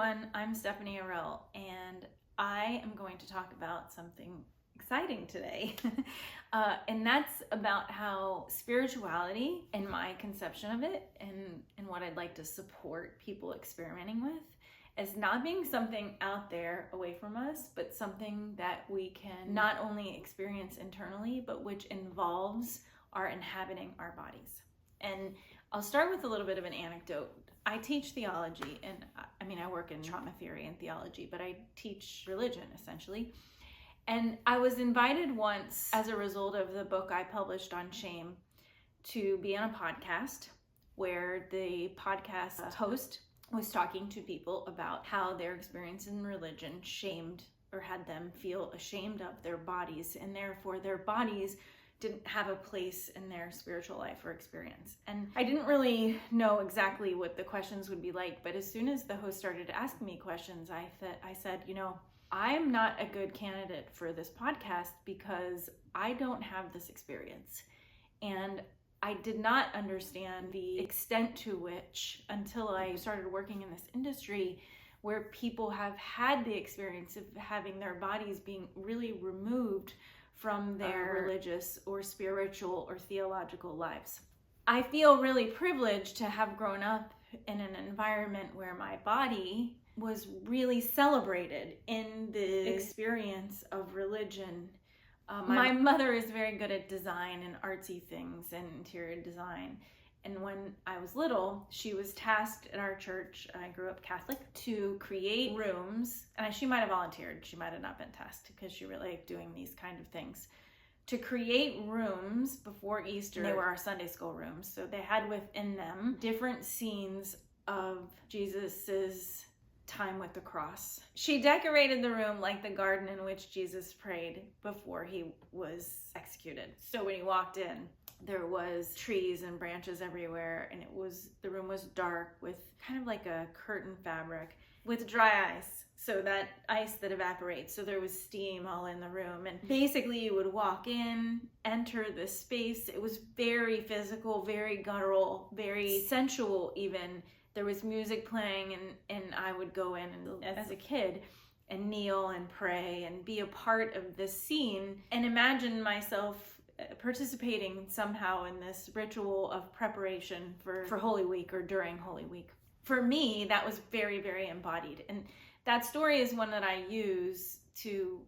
everyone, I'm Stephanie Arell, and I am going to talk about something exciting today. And that's about how spirituality, and my conception of it, and what I'd like to support people experimenting with, as not being something out there away from us, but something that we can not only experience internally, but which involves our inhabiting our bodies. And I'll start with a little bit of an anecdote. I teach theology, and I work in trauma theory and theology, but I teach religion essentially. And I was invited once, as a result of the book I published on shame, to be on a podcast where the podcast host was talking to people about how their experience in religion shamed or had them feel ashamed of their bodies, and therefore their bodies didn't have a place in their spiritual life or experience. And I didn't really know exactly what the questions would be like, but as soon as the host started asking me questions, I said, I'm not a good candidate for this podcast because I don't have this experience. And I did not understand the extent to which, until I started working in this industry, where people have had the experience of having their bodies being really removed from their religious or spiritual or theological lives. I feel really privileged to have grown up in an environment where my body was really celebrated in the experience of religion. My mother is very good at design and artsy things and interior design. And when I was little, she was tasked at our church, I grew up Catholic, to create rooms. And she might have volunteered, she might have not been tasked because she really liked doing these kind of things. To create rooms before Easter. They were our Sunday school rooms. So they had within them different scenes of Jesus's time with the cross. She decorated the room like the garden in which Jesus prayed before he was executed. So when he walked in, there was trees and branches everywhere, and the room was dark with kind of like a curtain fabric with dry ice, so that ice that evaporates, so there was steam all in the room. And basically you would walk in, enter the space. It was very physical, very guttural, very sensual even. There was music playing, and I would go in and, as a kid, and kneel and pray and be a part of this scene and imagine myself participating somehow in this ritual of preparation for Holy Week or during Holy Week. For me, that was very, very embodied. And that story is one that I use to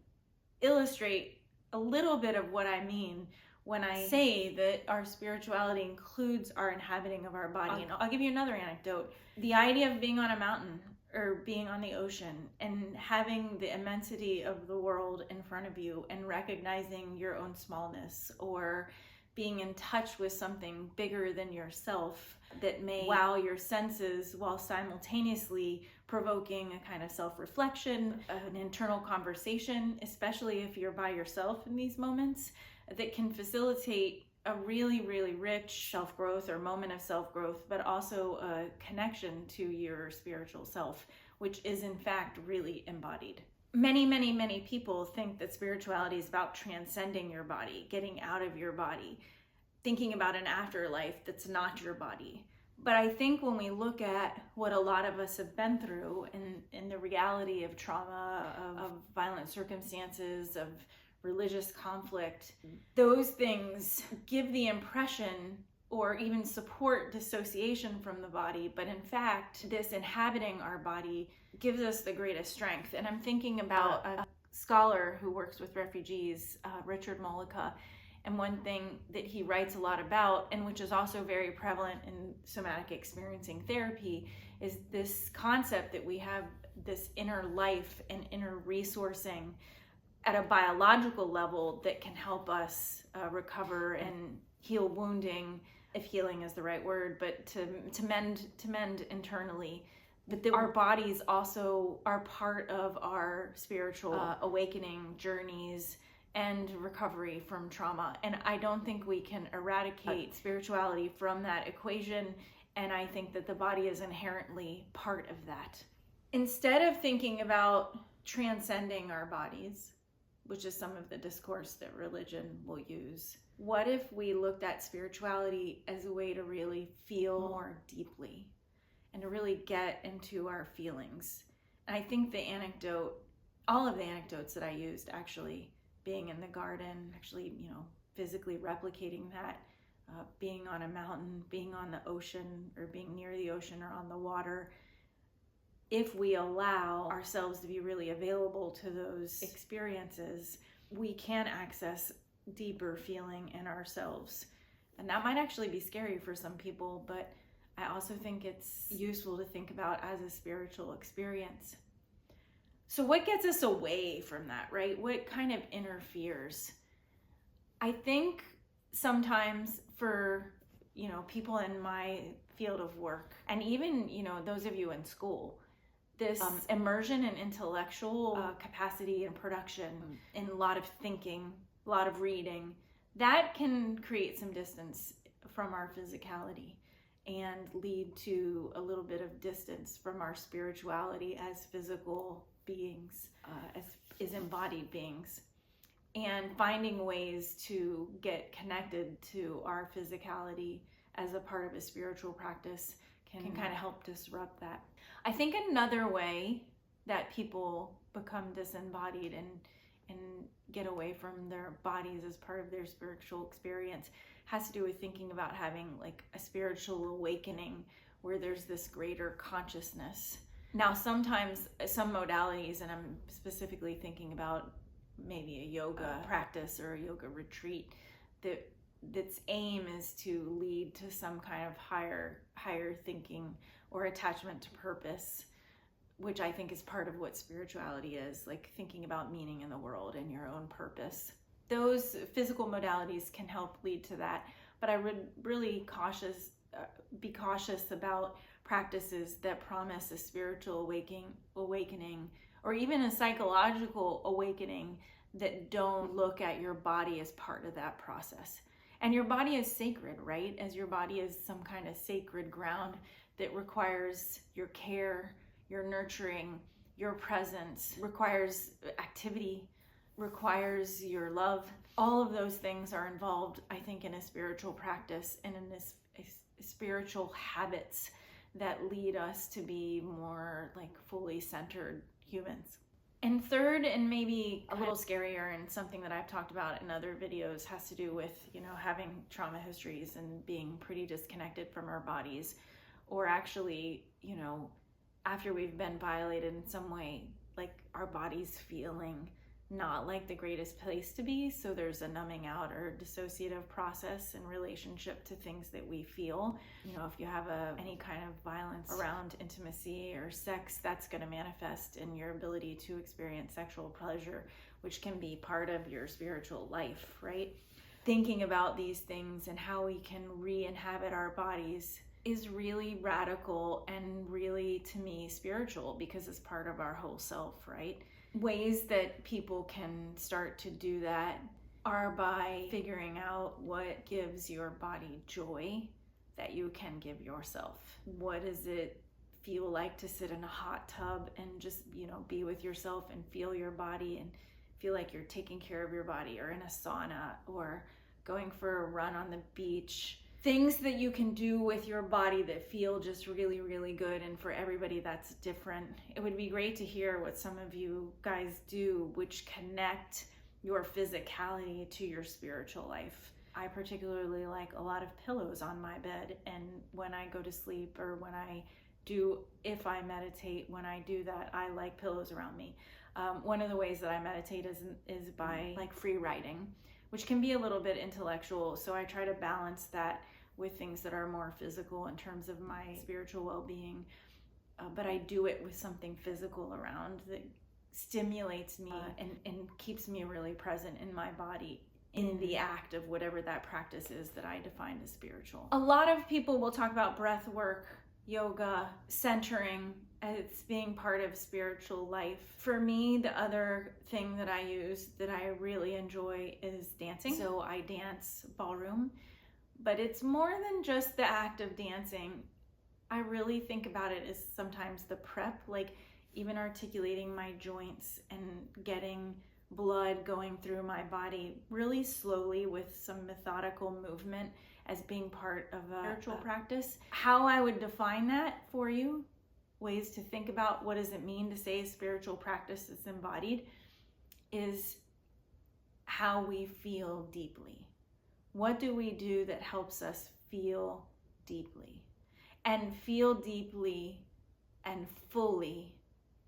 illustrate a little bit of what I mean when I say that our spirituality includes our inhabiting of our body. And I'll give you another anecdote. The idea of being on a mountain or being on the ocean and having the immensity of the world in front of you and recognizing your own smallness, or being in touch with something bigger than yourself that may wow your senses while simultaneously provoking a kind of self-reflection, an internal conversation, especially if you're by yourself in these moments, that can facilitate a really, really rich self-growth or moment of self-growth, but also a connection to your spiritual self, which is in fact really embodied. Many, many, many people think that spirituality is about transcending your body, getting out of your body, thinking about an afterlife that's not your body. But I think when we look at what a lot of us have been through in the reality of trauma, of violent circumstances, of religious conflict, those things give the impression or even support dissociation from the body. But in fact, this inhabiting our body gives us the greatest strength. And I'm thinking about a scholar who works with refugees, Richard Mollica, and one thing that he writes a lot about, and which is also very prevalent in somatic experiencing therapy, is this concept that we have this inner life and inner resourcing at a biological level that can help us recover and heal wounding, if healing is the right word, but to mend internally. But our bodies also are part of our spiritual awakening journeys and recovery from trauma. And I don't think we can eradicate spirituality from that equation. And I think that the body is inherently part of that. Instead of thinking about transcending our bodies, which is some of the discourse that religion will use, what if we looked at spirituality as a way to really feel more deeply and to really get into our feelings I think all of the anecdotes that I used, actually being in the garden, actually, physically replicating that, being on a mountain, being on the ocean, or being near the ocean or on the water, if we allow ourselves to be really available to those experiences, we can access deeper feeling in ourselves. And that might actually be scary for some people, but I also think it's useful to think about as a spiritual experience. So what gets us away from that, right? What kind of interferes? I think sometimes for, people in my field of work, and even, those of you in school, this immersion in intellectual capacity and production, in a lot of thinking, a lot of reading, that can create some distance from our physicality and lead to a little bit of distance from our spirituality as physical beings, as embodied beings. And finding ways to get connected to our physicality as a part of a spiritual practice can kind of help disrupt that. I think another way that people become disembodied and get away from their bodies as part of their spiritual experience has to do with thinking about having like a spiritual awakening where there's this greater consciousness. Now, sometimes some modalities, and I'm specifically thinking about maybe a yoga practice or a yoga retreat, that's aim is to lead to some kind of higher thinking or attachment to purpose, which I think is part of what spirituality is, like thinking about meaning in the world and your own purpose. Those physical modalities can help lead to that, but I would really be cautious about practices that promise a spiritual awakening or even a psychological awakening that don't look at your body as part of that process. And your body is sacred, right? As your body is some kind of sacred ground that requires your care, your nurturing, your presence, requires activity, requires your love. All of those things are involved, I think, in a spiritual practice and in this spiritual habits that lead us to be more like fully centered humans. And third, and maybe a little scarier, and something that I've talked about in other videos, has to do with, having trauma histories and being pretty disconnected from our bodies, or actually, after we've been violated in some way, like our bodies feeling not like the greatest place to be. So there's a numbing out or dissociative process in relationship to things that we feel. If you have any kind of violence around intimacy or sex, that's going to manifest in your ability to experience sexual pleasure, which can be part of your spiritual life, right? Thinking about these things and how we can re-inhabit our bodies is really radical and really, to me, spiritual, because it's part of our whole self, right? Ways that people can start to do that are by figuring out what gives your body joy that you can give yourself. What does it feel like to sit in a hot tub and just, be with yourself and feel your body and feel like you're taking care of your body, or in a sauna, or going for a run on the beach? Things that you can do with your body that feel just really, really good. And for everybody, that's different. It would be great to hear what some of you guys do, which connect your physicality to your spiritual life. I particularly like a lot of pillows on my bed. And when I go to sleep, or if I meditate, when I do that, I like pillows around me. One of the ways that I meditate is by like free writing, which can be a little bit intellectual. So I try to balance that with things that are more physical in terms of my spiritual well-being. But I do it with something physical around that stimulates me and keeps me really present in my body in the act of whatever that practice is that I define as spiritual. A lot of people will talk about breath work, yoga, centering as being part of spiritual life. For me, the other thing that I use that I really enjoy is dancing. So I dance ballroom, but it's more than just the act of dancing. I really think about it as sometimes the prep, like even articulating my joints and getting blood going through my body really slowly with some methodical movement as being part of a spiritual practice. How I would define that for you ways to think about what does it mean to say spiritual practice is embodied is how we feel deeply. What do we do that helps us feel deeply? And feel deeply and fully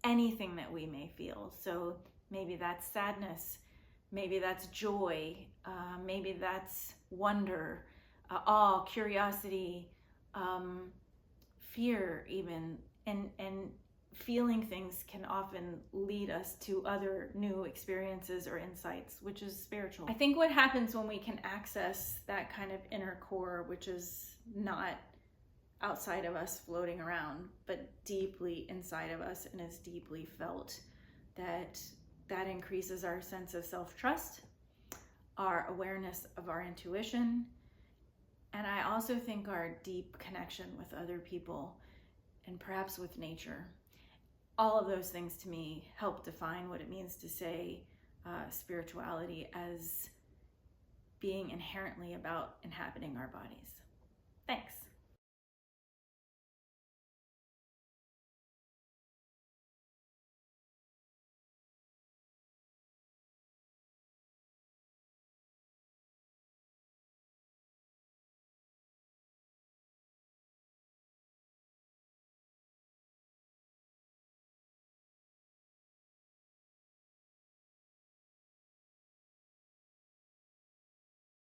anything that we may feel. So maybe that's sadness, maybe that's joy, maybe that's wonder, awe, curiosity, fear even, and feeling things can often lead us to other new experiences or insights, which is spiritual. I think what happens when we can access that kind of inner core, which is not outside of us floating around, but deeply inside of us and is deeply felt, that increases our sense of self-trust, our awareness of our intuition, and I also think our deep connection with other people and perhaps with nature. All of those things to me help define what it means to say spirituality as being inherently about inhabiting our bodies. Thanks.